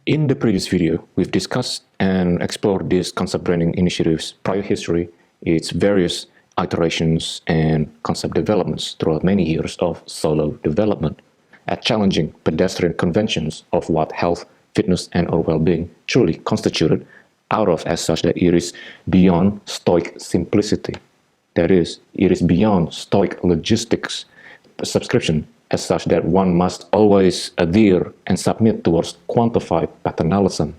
In the previous video, we've discussed and explored this concept branding initiative's prior history, its various iterations and concept developments throughout many years of solo development, at challenging pedestrian conventions of what health, fitness, and or well-being truly constituted, out of as such that it is beyond stoic simplicity. That is, it is beyond stoic logistics subscription as such that one must always adhere and submit towards quantified paternalism.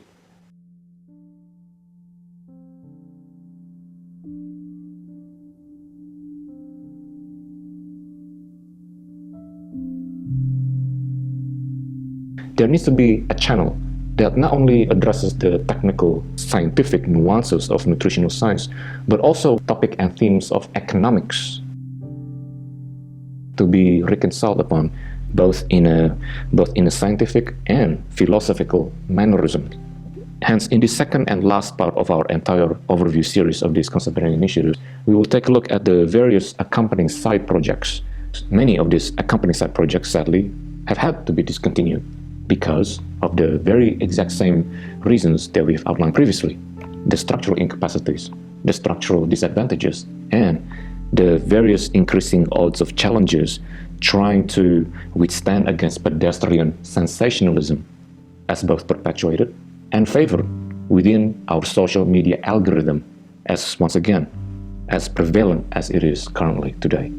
There needs to be a channel that not only addresses the technical, scientific nuances of nutritional science, but also topic and themes of economics to be reconciled upon, both in a scientific and philosophical mannerism. Hence, in the second and last part of our entire overview series of this concept branding initiative, we will take a look at the various accompanying side projects. Many of these accompanying side projects, sadly, have had to be discontinued because of the very exact same reasons that we've outlined previously: the structural incapacities, the structural disadvantages, and the various increasing odds of challenges trying to withstand against pedestrian sensationalism as both perpetuated and favored within our social media algorithm, as once again, as prevalent as it is currently today.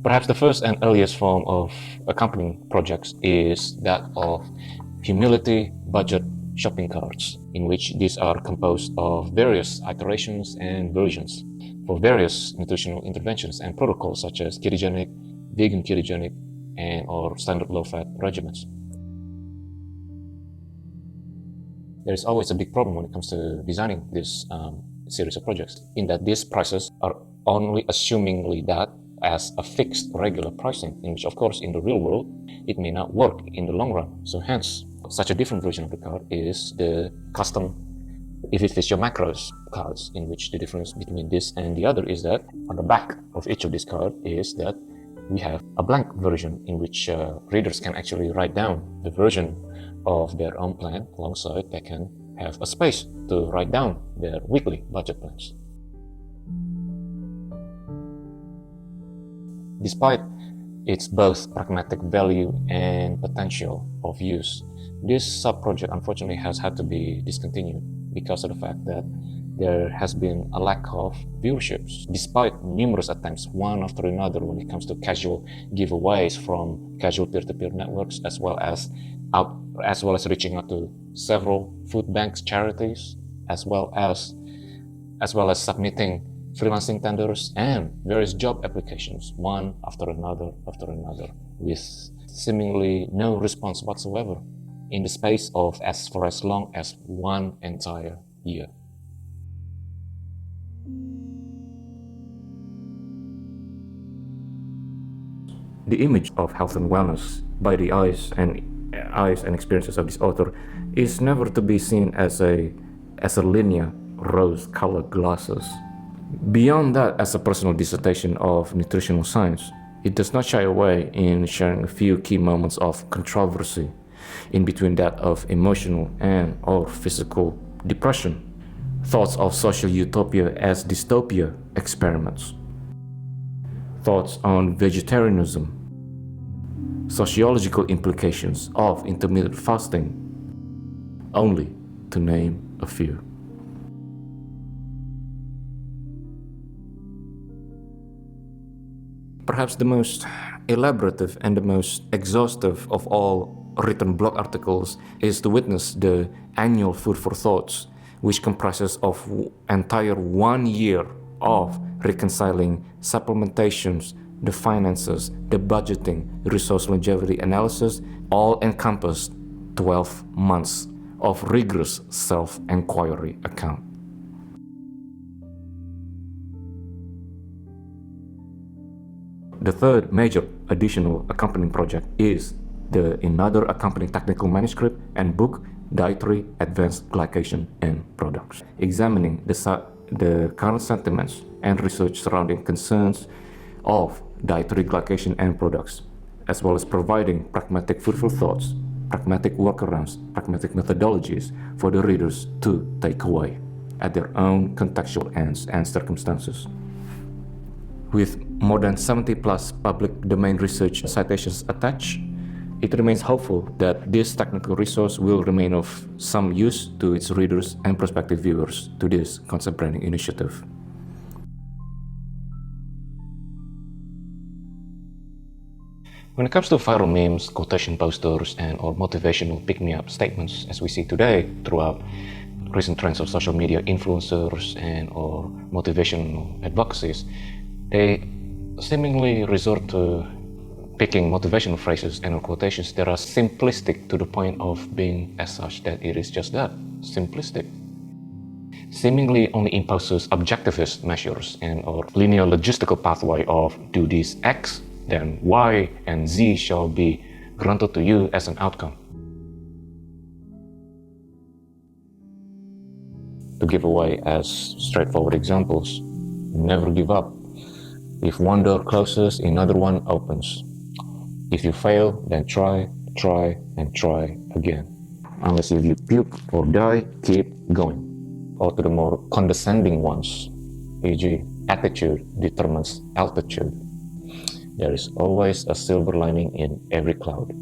Perhaps the first and earliest form of accompanying projects is that of humility budget shopping carts, in which these are composed of various iterations and versions for various nutritional interventions and protocols such as ketogenic, vegan ketogenic, and or standard low-fat regimens. There is always a big problem when it comes to designing this series of projects, in that these prices are only assumingly that as a fixed regular pricing, in which of course in the real world it may not work in the long run. So hence, such a different version of the card is the custom if it fits your macros cards, in which the difference between this and the other is that on the back of each of these cards is that we have a blank version in which readers can actually write down the version of their own plan. Alongside, they can have a space to write down their weekly budget plans. Despite its both pragmatic value and potential of use, this sub-project unfortunately has had to be discontinued because of the fact that there has been a lack of viewerships, despite numerous attempts, one after another, when it comes to casual giveaways from casual peer-to-peer networks, as well as reaching out to several food banks, charities, as well as submitting freelancing tenders and various job applications, one after another, with seemingly no response whatsoever in the space of for as long as one entire year. The image of health and wellness by the eyes and experiences of this author is never to be seen as a linear rose-colored glasses. Beyond that, as a personal dissertation of nutritional science, it does not shy away in sharing a few key moments of controversy in between that of emotional and or physical depression, thoughts of social utopia as dystopia experiments, thoughts on vegetarianism, sociological implications of intermittent fasting, only to name a few. Perhaps the most elaborative and the most exhaustive of all written blog articles is to witness the annual Food for Thoughts, which comprises of entire 1 year of reconciling supplementations, the finances, the budgeting, resource longevity analysis, all encompassed 12 months of rigorous self-inquiry account. The third major additional accompanying project is another accompanying technical manuscript and book, Dietary, Advanced Glycation and Products, examining the current sentiments and research surrounding concerns of dietary glycation and products, as well as providing pragmatic fruitful thoughts, pragmatic workarounds, pragmatic methodologies for the readers to take away at their own contextual ends and circumstances. With more than 70 plus public domain research citations attached, it remains hopeful that this technical resource will remain of some use to its readers and prospective viewers to this concept branding initiative. When it comes to viral memes, quotation posters, and/or motivational pick-me-up statements, as we see today throughout recent trends of social media influencers and/or motivational advocacies, they seemingly resort to picking motivational phrases and/or quotations that are simplistic to the point of being as such that it is just that, simplistic. Seemingly only imposes objectivist measures and/or linear logistical pathway of do this X, then Y and Z shall be granted to you as an outcome. To give away as straightforward examples, never give up. If one door closes, another one opens. If you fail, then try, and try again. Unless you puke or die, keep going. Or to the more condescending ones, e.g., attitude determines altitude. There is always a silver lining in every cloud.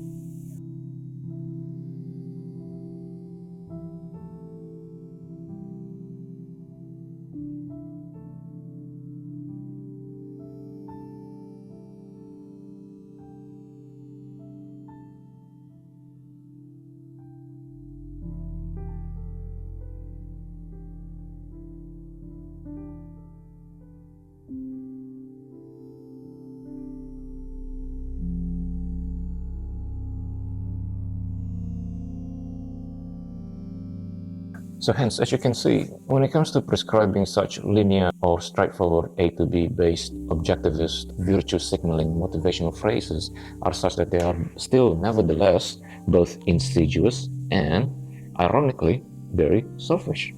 So hence, as you can see, when it comes to prescribing such linear or straightforward A to B based objectivist virtue signaling motivational phrases are such that they are still nevertheless both insidious and, ironically, very selfish.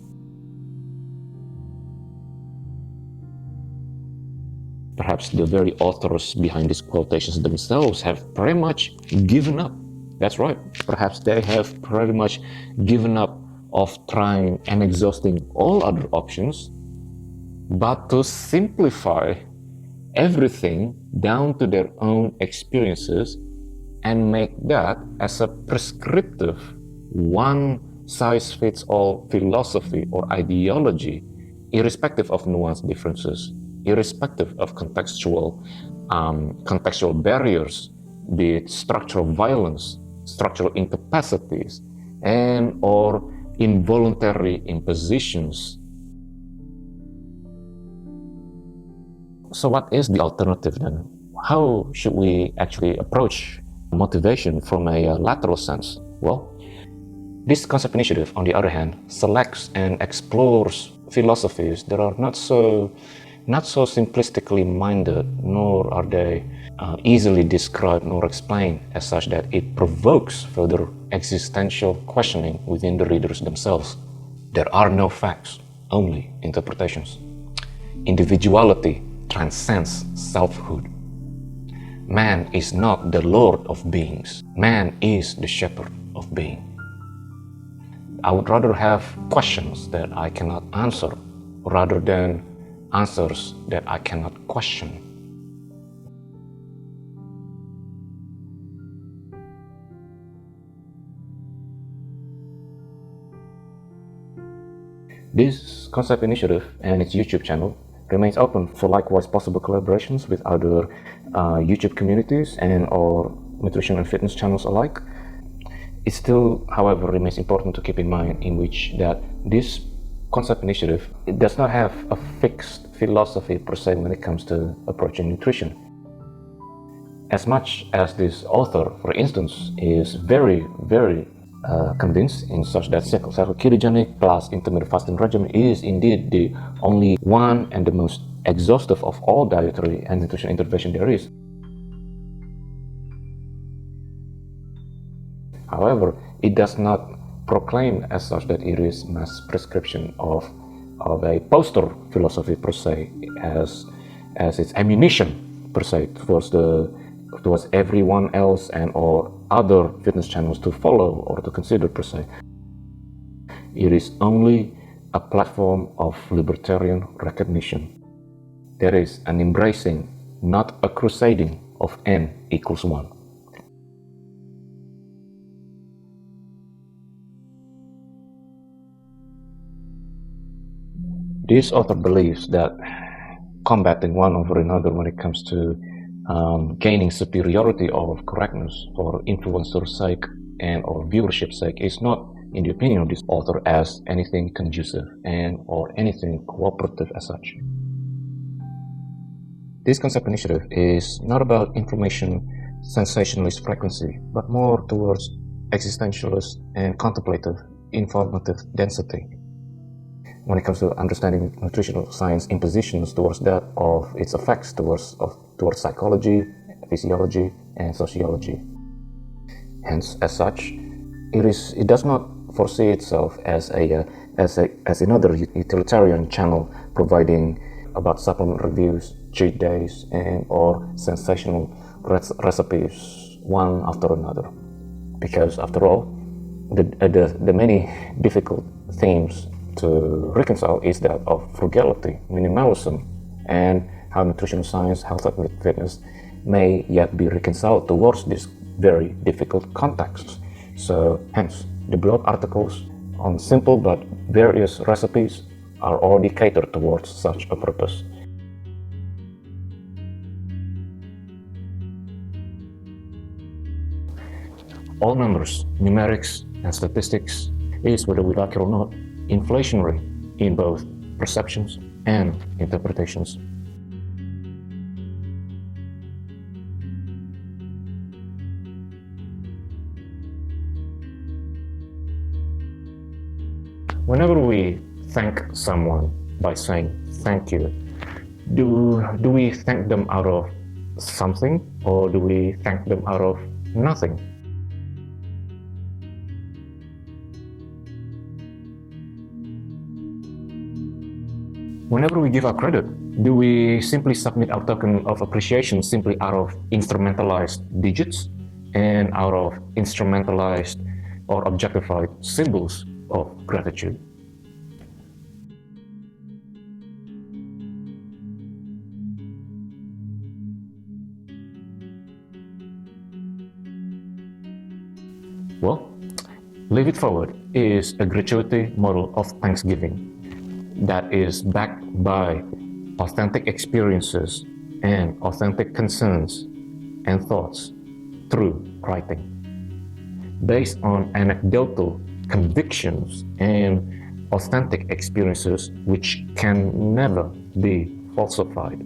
Perhaps the very authors behind these quotations themselves have pretty much given up. That's right, perhaps they have pretty much given up of trying and exhausting all other options, but to simplify everything down to their own experiences and make that as a prescriptive one-size-fits-all philosophy or ideology, irrespective of nuanced differences, irrespective of contextual barriers, be it structural violence, structural incapacities, and/or involuntary impositions. So what is the alternative then? How should we actually approach motivation from a lateral sense? Well, this concept initiative, on the other hand, selects and explores philosophies that are not so simplistically minded, nor are they easily described nor explained as such that it provokes further existential questioning within the readers themselves. There are no facts, only interpretations. Individuality transcends selfhood. Man is not the lord of beings. Man is the shepherd of being. I would rather have questions that I cannot answer rather than answers that I cannot question. This concept initiative and its YouTube channel remains open for likewise possible collaborations with other YouTube communities and/or nutrition and fitness channels alike. It still, however, remains important to keep in mind in which that this concept initiative, it does not have a fixed philosophy per se when it comes to approaching nutrition. As much as this author, for instance, is very convinced in such that ketogenic plus intermittent fasting regimen is indeed the only one and the most exhaustive of all dietary and nutrition intervention there is. However, it does not proclaim as such that it is mass prescription of a poster philosophy per se, as its ammunition per se towards everyone else and or other fitness channels to follow or to consider per se. It is only a platform of libertarian recognition. There is an embracing, not a crusading, of n equals 1. This author believes that combating one over another when it comes to gaining superiority of correctness for influencer's sake and or viewership's sake is not, in the opinion of this author, as anything conducive and or anything cooperative as such. This concept initiative is not about information sensationalist frequency, but more towards existentialist and contemplative informative density when it comes to understanding nutritional science impositions towards that of its effects towards psychology, physiology, and sociology. Hence, as such, it does not foresee itself as another utilitarian channel providing about supplement reviews, cheat days, and or sensational recipes one after another. Because after all, the many difficult themes to reconcile is that of frugality, minimalism, and how nutritional science, health, and fitness may yet be reconciled towards this very difficult context. So, hence, the blog articles on simple but various recipes are already catered towards such a purpose. All numbers, numerics, and statistics is, whether we like it or not, inflationary in both perceptions and interpretations. Whenever we thank someone by saying thank you, do we thank them out of something, or do we thank them out of nothing? Whenever we give our credit, do we simply submit our token of appreciation simply out of instrumentalized digits and out of instrumentalized or objectified symbols of gratitude? Well, Leave It Forward is a gratuity model of thanksgiving that is backed by authentic experiences and authentic concerns and thoughts through writing, based on anecdotal convictions and authentic experiences which can never be falsified.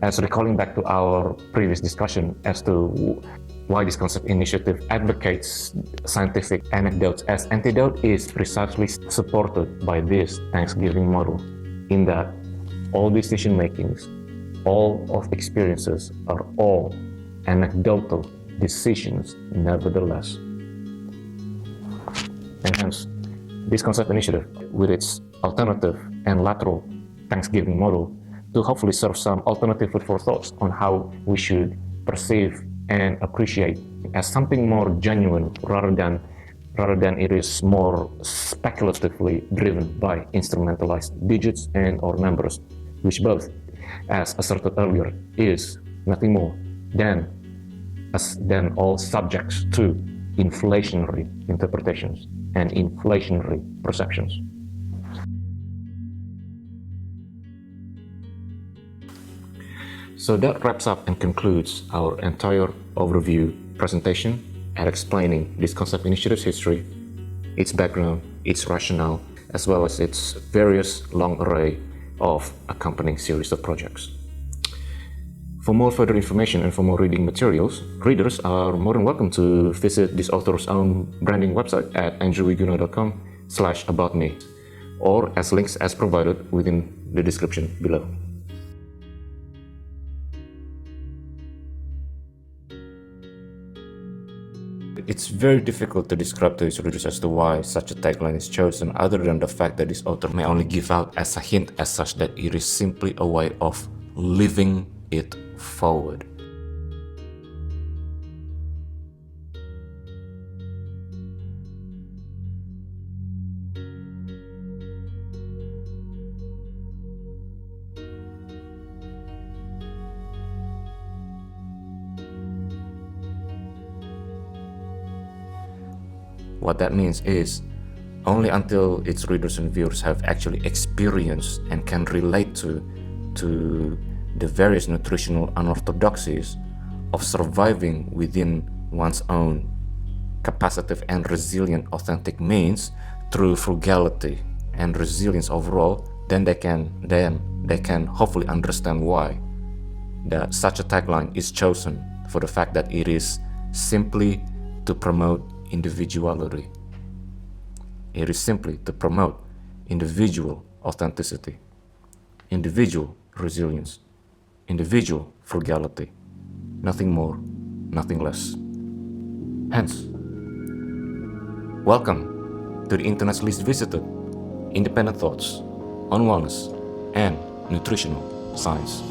As recalling back to our previous discussion as to why this concept initiative advocates scientific anecdotes as antidote is precisely supported by this Thanksgiving model, in that all decision makings, all of experiences are all anecdotal decisions nevertheless. And hence, this concept initiative, with its alternative and lateral Thanksgiving model, to hopefully serve some alternative food for thoughts on how we should perceive and appreciate as something more genuine rather than it is more speculatively driven by instrumentalized digits and or numbers, which both, as asserted earlier, is nothing more than all subjects to inflationary interpretations and inflationary perceptions. So that wraps up and concludes our entire overview presentation and explaining this concept initiative's history, its background, its rationale, as well as its various long array of accompanying series of projects. For more further information and for more reading materials, readers are more than welcome to visit this author's own branding website at andrewwiguno.com/aboutme, or as links as provided within the description below. It's very difficult to describe to his readers as to why such a tagline is chosen, other than the fact that this author may only give out as a hint as such that it is simply a way of living it forward. What that means is, only until its readers and viewers have actually experienced and can relate to the various nutritional unorthodoxies of surviving within one's own capacitive and resilient authentic means through frugality and resilience overall, then they can hopefully understand why that such a tagline is chosen, for the fact that it is simply to promote individuality. It is simply to promote individual authenticity, individual resilience, individual frugality. Nothing more, nothing less. Hence, welcome to the internet's least visited independent thoughts on wellness and nutritional science.